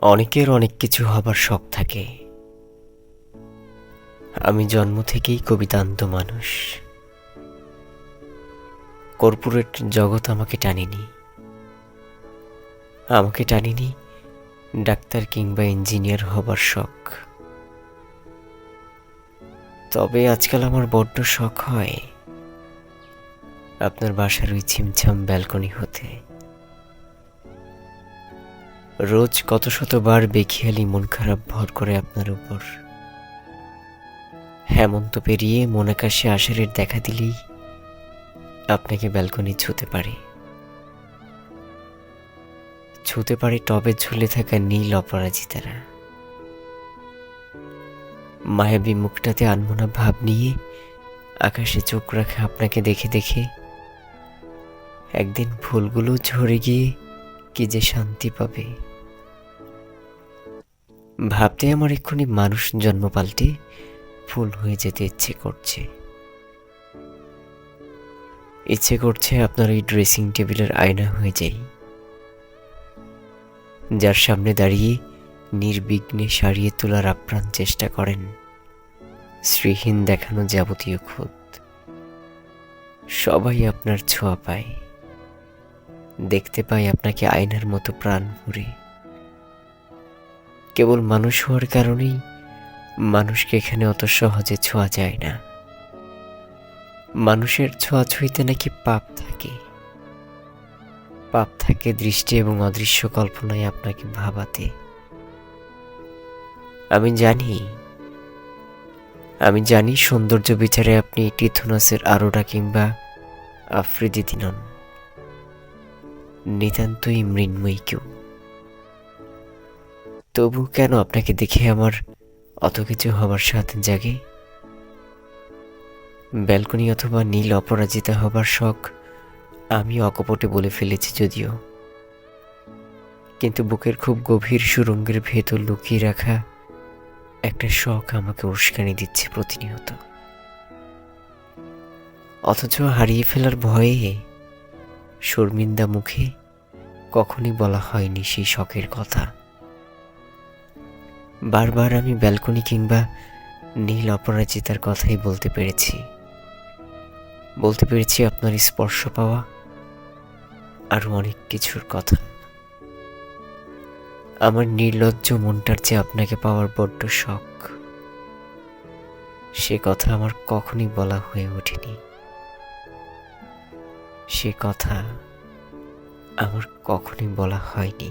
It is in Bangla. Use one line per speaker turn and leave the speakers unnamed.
অনেকের অনেক কিছু হবার শখ থাকে। আমি জন্ম থেকেই কবিতান্ত মানুষ। কর্পোরেট জগৎ আমাকে টানেনি। আমাকে টানেনি ডাক্তার কিংবা ইঞ্জিনিয়ার হবার শখ। তবে আজকাল আমার বড্ড শখ হয় আপনার বাসার ওই ছিমছাম ব্যালকনি হতে। রোজ কত শতবার বেখেয়ালি মন খারাপ ভর করে আপনার উপর। হেমন্ত পেরিয়ে মনাকাশে আষাঢ়ের দেখা দিলেই আপনাকে ব্যালকনি ছুঁতে পারে টবে ঝুলে থাকা নীল অপরাজিতারা। মায়াবী মুখটাতে আনমনা ভাব নিয়ে আকাশে চোখ রাখা আপনাকে দেখে দেখে একদিন ফুলগুলো ঝরে গিয়ে কি যে শান্তি পাবে ভাবতে আমার এক্ষুনি মানুষ জন্ম পাল্টে ফুল হয়ে যেতে ইচ্ছে করছে আপনার ওই ড্রেসিং টেবিলের আয়না হয়ে যাই, যার সামনে দাঁড়িয়ে নির্বিঘ্নে সারিয়ে তোলার আপ্রাণ চেষ্টা করেন শ্রীহীন দেখানো যাবতীয় খুঁত। সবাই আপনার ছোঁয়া পায়, দেখতে পায় আপনাকে আয়নার মতো প্রাণ ভরে। কেবল মানুষ হওয়ার কারণেই মানুষকে এখানে অত সহজে ছোঁয়া যায় না। মানুষের ছোঁয়া ছুঁইতে নাকি পাপ থাকে দৃষ্টি এবং অদৃশ্য কল্পনায় আপনাকে ভাবাতে। আমি জানি সৌন্দর্য বিচারে আপনি টিথোনাসের আরোরা কিংবা আফ্রিদিতি নন, নিতান্তই মৃন্ময়ী কেউ। তবু কেন আপনাকে দেখে আমার অত কিছু হবার সাথে জাগে? ব্যালকনি অথবা নীল অপরাজিতা হবার শখ আমি অকপটে বলে ফেলেছি যদিও, কিন্তু বুকের খুব গভীর সুরঙ্গের ভেতর লুকিয়ে রাখা একটা শখ আমাকে উস্কানি দিচ্ছে প্রতিনিয়ত। অথচ হারিয়ে ফেলার ভয়ে শর্মিন্দা মুখে কখনই বলা হয়নি সেই শখের কথা। বারবার আমি ব্যালকনি কিংবা নীল অপরাজিতার কথাই বলতে পেরেছি আপনার স্পর্শ পাওয়া আরো অনেক কিছুর কথা। আমার নির্লজ্জ মনটার চেয়ে আপনাকে পাওয়ার বড্ড শখ, সে কথা আমার কখনই বলা হয়ে ওঠেনি। সে কথা আমার কখনই বলা হয়নি।